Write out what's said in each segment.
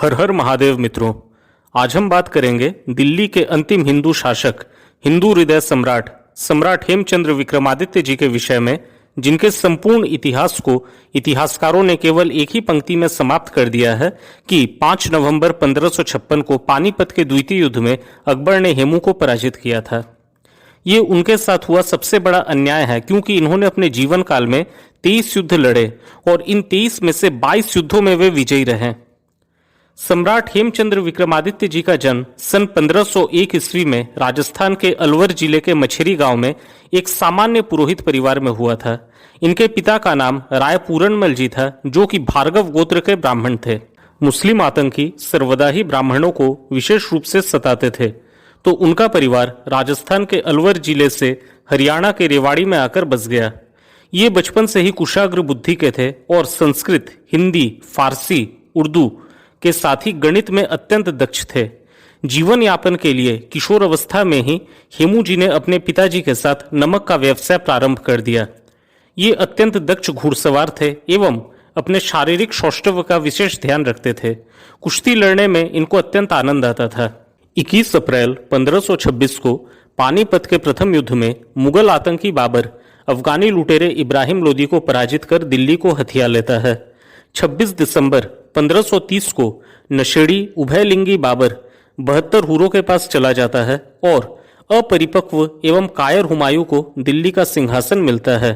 हर हर महादेव मित्रों, आज हम बात करेंगे दिल्ली के अंतिम हिंदू शासक, हिंदू हृदय सम्राट सम्राट हेमचंद्र विक्रमादित्य जी के विषय में, जिनके संपूर्ण इतिहास को इतिहासकारों ने केवल एक ही पंक्ति में समाप्त कर दिया है कि 5 नवंबर 1556 को पानीपत के द्वितीय युद्ध में अकबर ने हेमू को पराजित किया था। ये उनके साथ हुआ सबसे बड़ा अन्याय है, क्योंकि इन्होंने अपने जीवन काल में 23 युद्ध लड़े और इन 23 में से 22 युद्धों में वे विजयी रहे। सम्राट हेमचंद्र विक्रमादित्य जी का जन्म सन 1501 ईस्वी में राजस्थान के अलवर जिले के मछेरी गांव में एक सामान्य पुरोहित परिवार में हुआ था। इनके पिता का नाम राय पूरनमल जी था, जो कि भार्गव गोत्र के ब्राह्मण थे। मुस्लिम आतंकी सर्वदा ही ब्राह्मणों को विशेष रूप से सताते थे, तो उनका परिवार राजस्थान के अलवर जिले से हरियाणा के रेवाड़ी में आकर बस गया। ये बचपन से ही कुशाग्र बुद्धि के थे और संस्कृत, हिंदी, फारसी, उर्दू के साथ ही गणित में अत्यंत दक्ष थे। जीवन यापन के लिए किशोर अवस्था में ही हेमू जी ने अपने पिताजी के साथ नमक का व्यवसाय प्रारंभ कर दिया। ये अत्यंत दक्ष घुड़सवार थे एवं अपने शारीरिक सौष्ठव का विशेष ध्यान रखते थे। कुश्ती लड़ने में इनको अत्यंत आनंद आता था। 21 अप्रैल 1526 को पानीपत के प्रथम युद्ध में मुगल आतंकी बाबर अफगानी लुटेरे इब्राहिम लोदी को पराजित कर दिल्ली को हथिया लेता है। 26 दिसंबर 1530 को नशेड़ी उभयलिंगी बाबर 72 हुरों के पास चला जाता है और अपरिपक्व एवं कायर हुमायूं को दिल्ली का सिंहासन मिलता है।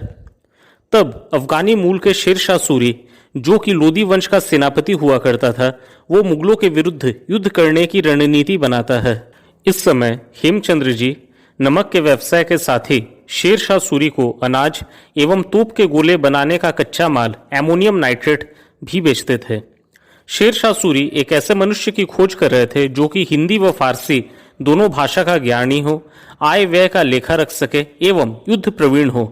तब अफगानी मूल के शेरशाह सूरी, जो कि लोदी वंश का सेनापति हुआ करता था, वो मुगलों के विरुद्ध युद्ध करने की रणनीति बनाता है। इस समय हेमचंद्र जी नमक के व्यवसाय के साथ ही शेरशाह सूरी को अनाज एवं तोप के गोले बनाने का कच्चा माल एमोनियम नाइट्रेट भी बेचते थे। शेरशाह सूरी एक ऐसे मनुष्य की खोज कर रहे थे जो कि हिंदी व फारसी दोनों भाषा का ज्ञानी हो, आय व्यय का लेखा रख सके एवं युद्ध प्रवीण हो।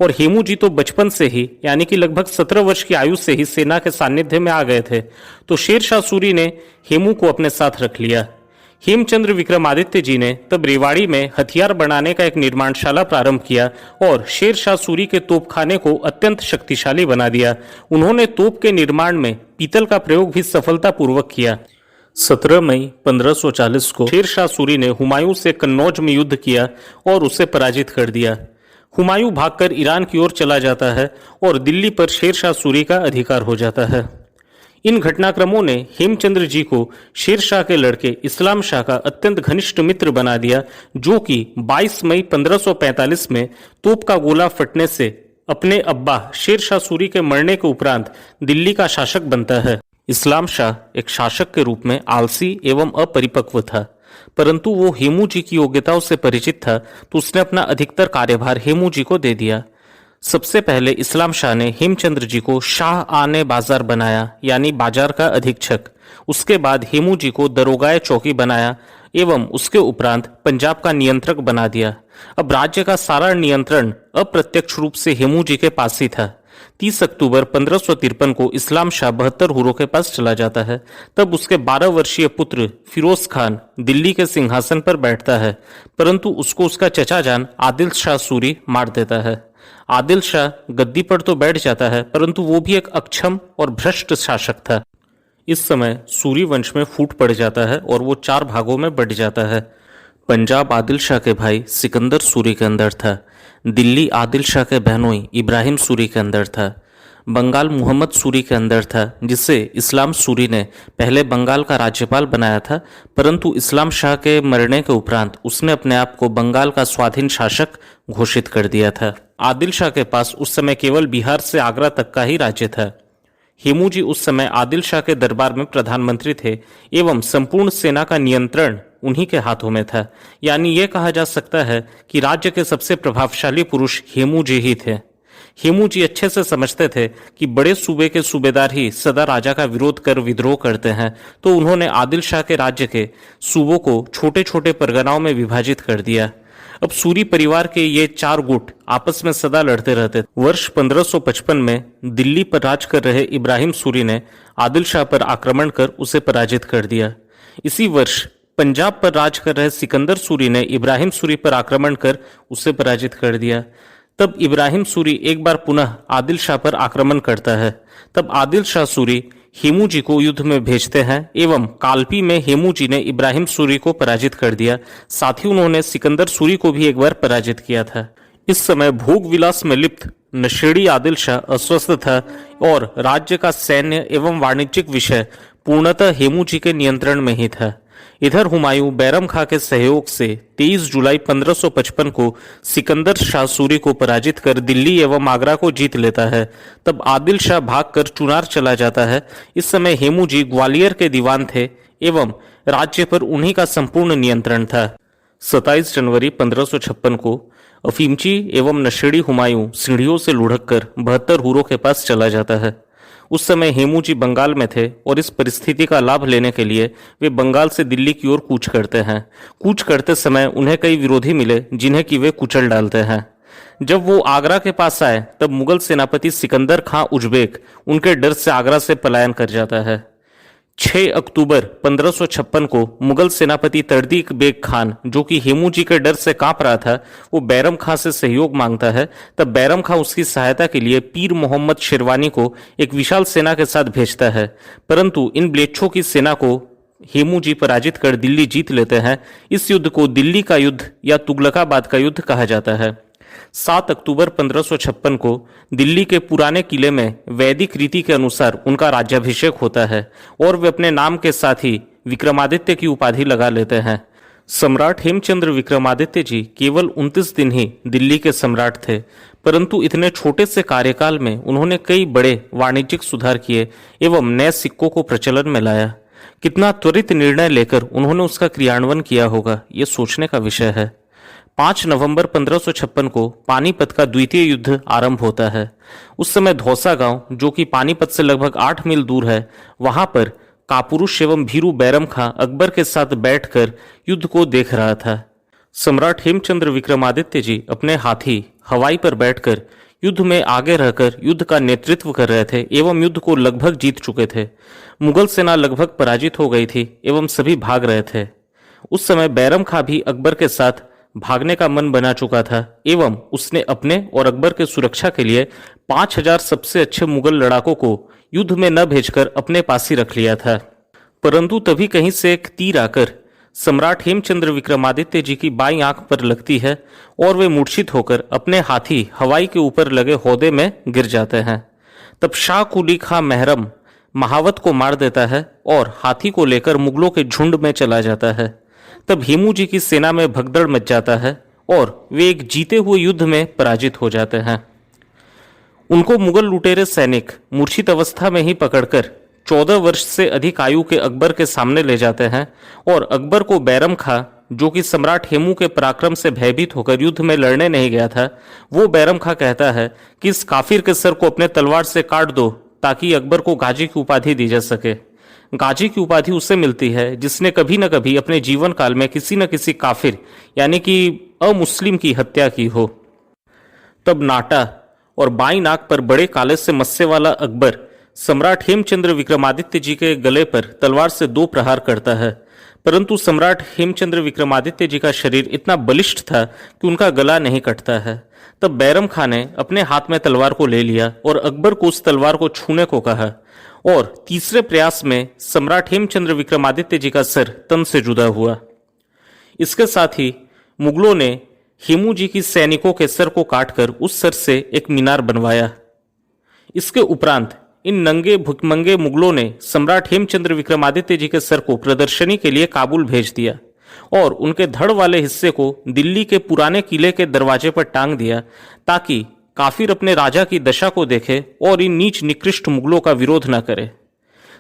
और हेमू जी तो बचपन से ही, यानी कि लगभग 17 वर्ष की आयु से ही सेना के सानिध्य में आ गए थे, तो शेरशाह सूरी ने हेमू को अपने साथ रख लिया। हेमचंद्र विक्रमादित्य जी ने तब रेवाड़ी में हथियार बनाने का एक निर्माणशाला प्रारंभ किया और शेरशाह सूरी के तोपखाने को अत्यंत शक्तिशाली बना दिया। उन्होंने तोप के निर्माण में पीतल का प्रयोग भी सफलतापूर्वक किया। 17 मई 1540 को शेरशाह सूरी ने हुमायूं से कन्नौज में युद्ध किया और उसे पराजित कर दिया। हुमायूं भागकर ईरान की ओर चला जाता है और दिल्ली पर शेरशाह सूरी का अधिकार हो जाता है। इन घटनाक्रमों ने हेमचंद्र जी को शेरशाह के लड़के इस्लाम शाह का अत्यंत घनिष्ठ मित्र बना दिया, जो कि 22 मई 1545 में तोप का गोला फटने से अपने अब्बा शेरशाह सूरी के मरने के उपरांत दिल्ली का शासक बनता है। इस्लाम शाह एक शासक के रूप में आलसी एवं अपरिपक्व था, परंतु वो हेमू जी की योग्यताओं से परिचित था, तो उसने अपना अधिकतर कार्यभार हेमू जी को दे दिया। सबसे पहले इस्लाम शाह ने हेमचंद्र जी को शाह आने बाजार बनाया, यानी बाजार का अधीक्षक। उसके बाद हेमू जी को दरोगाए चौकी बनाया एवं उसके उपरांत पंजाब का नियंत्रक बना दिया। अब राज्य का सारा नियंत्रण अप्रत्यक्ष रूप से हेमू जी के पास ही था। 30 अक्टूबर 1553 को इस्लाम शाह 72 हुरों के पास चला जाता है। तब उसके 12 वर्षीय पुत्र फिरोज खान दिल्ली के सिंहासन पर बैठता है, परंतु उसको उसका चचा जान आदिल शाह सूरी मार देता है। आदिल शाह गद्दी पर तो बैठ जाता है, परंतु वो भी एक अक्षम और भ्रष्ट शासक था। इस समय सूरी वंश में फूट पड़ जाता है और वो 4 भागों में बंट जाता है। पंजाब आदिल शाह के भाई सिकंदर सूरी के अंदर था, दिल्ली आदिल शाह के बहनोई इब्राहिम सूरी के अंदर था, बंगाल मोहम्मद सूरी के अंदर था, जिसे इस्लाम सूरी ने पहले बंगाल का राज्यपाल बनाया था, परंतु इस्लाम शाह के मरने के उपरांत उसने अपने आप को बंगाल का स्वाधीन शासक घोषित कर दिया था। आदिल शाह के पास उस समय केवल बिहार से आगरा तक का ही राज्य था। हेमू जी उस समय आदिल शाह के दरबार में प्रधानमंत्री थे एवं संपूर्ण सेना का नियंत्रण उन्हीं के हाथों में था। यानी यह कहा जा सकता है कि राज्य के सबसे प्रभावशाली पुरुष हेमू जी ही थे। हेमू जी अच्छे से समझते थे कि बड़े सूबे के सूबेदार ही सदा राजा का विरोध कर विद्रोह करते हैं, तो उन्होंने आदिल शाह के राज्य के सूबों को छोटे छोटे परगनाओं में विभाजित कर दिया। अब सूरी परिवार के ये 4 गुट आपस में सदा लड़ते रहते। वर्ष 1555 में दिल्ली पर राज कर रहे इब्राहिम सूरी ने आदिल शाह पर आक्रमण कर उसे पराजित कर दिया। इसी वर्ष पंजाब पर राज कर रहे सिकंदर सूरी ने इब्राहिम सूरी पर आक्रमण कर उसे पराजित कर दिया। तब इब्राहिम सूरी एक बार पुनः आदिल शाह पर आक्रमण करता है। तब आदिल शाह सूरी हेमू जी को युद्ध में भेजते हैं एवं कालपी में हेमू जी ने इब्राहिम सूरी को पराजित कर दिया। साथ ही उन्होंने सिकंदर सूरी को भी एक बार पराजित किया था। इस समय भोग विलास में लिप्त नशेड़ी आदिल शाह अस्वस्थ था और राज्य का सैन्य एवं वाणिज्यिक विषय पूर्णतः हेमू जी के नियंत्रण में ही था। इधर हुमायूं बैरम खां के सहयोग से 23 जुलाई 1555 को सिकंदर शाह सूरी को पराजित कर दिल्ली एवं आगरा को जीत लेता है। तब आदिल शाह भागकर चुनार चला जाता है। इस समय हेमू जी ग्वालियर के दीवान थे एवं राज्य पर उन्हीं का संपूर्ण नियंत्रण था। 27 जनवरी 1556 को अफीमची एवं नशेड़ी हुमायूं सीढ़ियों से लुढ़क कर 72 हुरों के पास चला जाता है। उस समय हेमू जी बंगाल में थे और इस परिस्थिति का लाभ लेने के लिए वे बंगाल से दिल्ली की ओर कूच करते हैं। कूच करते समय उन्हें कई विरोधी मिले जिन्हें कि वे कुचल डालते हैं। जब वो आगरा के पास आए तब मुगल सेनापति सिकंदर खां उज्बेक उनके डर से आगरा से पलायन कर जाता है। 6 अक्टूबर 1556 को मुगल सेनापति तर्दीक बेग खान, जो कि हेमू जी के डर से कांप रहा था, वो बैरम खां से सहयोग मांगता है। तब बैरम खां उसकी सहायता के लिए पीर मोहम्मद शेरवानी को एक विशाल सेना के साथ भेजता है, परंतु इन म्लेच्छों की सेना को हेमू जी पराजित कर दिल्ली जीत लेते हैं। इस युद्ध को दिल्ली का युद्ध या तुगलकाबाद का युद्ध कहा जाता है। 7 अक्टूबर 1556 को दिल्ली के पुराने किले में वैदिक रीति के अनुसार उनका राज्याभिषेक होता है और वे अपने नाम के साथ ही विक्रमादित्य की उपाधि लगा लेते हैं। सम्राट हेमचंद्र विक्रमादित्य जी केवल 29 दिन ही दिल्ली के सम्राट थे, परंतु इतने छोटे से कार्यकाल में उन्होंने कई बड़े वाणिज्यिक सुधार किए एवं नए सिक्कों को प्रचलन में लाया। कितना त्वरित निर्णय लेकर उन्होंने उसका क्रियान्वयन किया होगा, ये सोचने का विषय है। 5 नवंबर 1556 को पानीपत का द्वितीय युद्ध आरंभ होता है। उस समय धौसा गांव, जो कि पानीपत से लगभग 8 मील दूर है, वहां पर कापुरुष एवं भीरू बैरम खां अकबर के साथ बैठकर युद्ध को देख रहा था। सम्राट हेमचंद्र विक्रमादित्य जी अपने हाथी हवाई पर बैठकर युद्ध में आगे रहकर युद्ध का नेतृत्व कर रहे थे एवं युद्ध को लगभग जीत चुके थे। मुगल सेना लगभग पराजित हो गई थी एवं सभी भाग रहे थे। उस समय बैरम खां भी अकबर के साथ भागने का मन बना चुका था एवं उसने अपने और अकबर के सुरक्षा के लिए 5000 सबसे अच्छे मुगल लड़ाकों को युद्ध में न भेजकर अपने पास ही रख लिया था। परंतु तभी कहीं से एक तीर आकर सम्राट हेमचंद्र विक्रमादित्य जी की बाईं आंख पर लगती है और वे मूर्छित होकर अपने हाथी हवाई के ऊपर लगे हौदे में गिर जाते हैं। तब शाह कुली खां महरम महावत को मार देता है और हाथी को लेकर मुगलों के झुंड में चला जाता है। तब हेमू जी की सेना में भगदड़ मच जाता है और वे एक जीते हुए युद्ध में पराजित हो जाते हैं। उनको मुगल लुटेरे सैनिक मूर्छित अवस्था में ही पकड़कर 14 वर्ष से अधिक आयु के अकबर के सामने ले जाते हैं और अकबर को बैरम खां, जो कि सम्राट हेमू के पराक्रम से भयभीत होकर युद्ध में लड़ने नहीं गया था, वो बैरम खां कहता है कि इस काफिर के सर को अपने तलवार से काट दो ताकि अकबर को गाजी की उपाधि दी जा सके। गाजी की उपाधि उसे मिलती है जिसने कभी न कभी अपने जीवन काल में किसी न किसी काफिर यानी कि अमुस्लिम की हत्या की हो। तब नाटा और बाईं नाक पर बड़े काले से मस्से वाला अकबर सम्राट हेमचंद्र विक्रमादित्य जी के गले पर तलवार से 2 प्रहार करता है, परंतु सम्राट हेमचंद्र विक्रमादित्य जी का शरीर इतना बलिष्ठ था कि उनका गला नहीं कटता है। तब बैरम खां ने अपने हाथ में तलवार को ले लिया और अकबर को उस तलवार को छूने को कहा और तीसरे प्रयास में सम्राट हेमचंद्र विक्रमादित्य जी का सर तन से जुदा हुआ। इसके साथ ही मुगलों ने हेमू जी की सैनिकों के सर को काटकर उस सर से एक मीनार बनवाया। इसके उपरांत इन नंगे भुखमंगे मुगलों ने सम्राट हेमचंद्र विक्रमादित्य जी के सर को प्रदर्शनी के लिए काबुल भेज दिया और उनके धड़ वाले हिस्से को दिल्ली के पुराने किले के दरवाजे पर टांग दिया ताकि काफिर अपने राजा की दशा को देखे और इन नीच निकृष्ट मुगलों का विरोध न करे।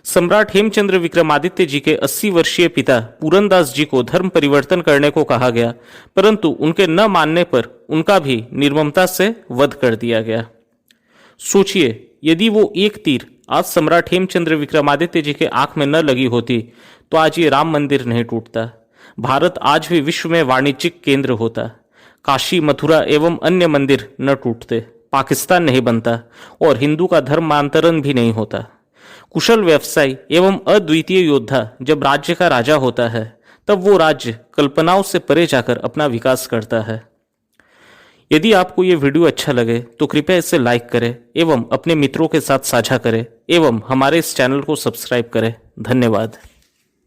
सम्राट हेमचंद्र विक्रमादित्य जी के 80 वर्षीय पिता पूरनदास जी को धर्म परिवर्तन करने को कहा गया, परंतु उनके न मानने पर उनका भी निर्ममता से वध कर दिया गया। सोचिए, यदि वो एक तीर आज सम्राट हेमचंद्र विक्रमादित्य जी के आंख में न लगी होती तो आज ये राम मंदिर नहीं टूटता, भारत आज भी विश्व में वाणिज्यिक केंद्र होता, काशी मथुरा एवं अन्य मंदिर न टूटते, पाकिस्तान नहीं बनता और हिंदू का धर्मांतरण भी नहीं होता। कुशल व्यवसायी एवं अद्वितीय योद्धा जब राज्य का राजा होता है तब वो राज्य कल्पनाओं से परे जाकर अपना विकास करता है। यदि आपको ये वीडियो अच्छा लगे तो कृपया इसे लाइक करें एवं अपने मित्रों के साथ साझा करें एवं हमारे इस चैनल को सब्सक्राइब करें। धन्यवाद।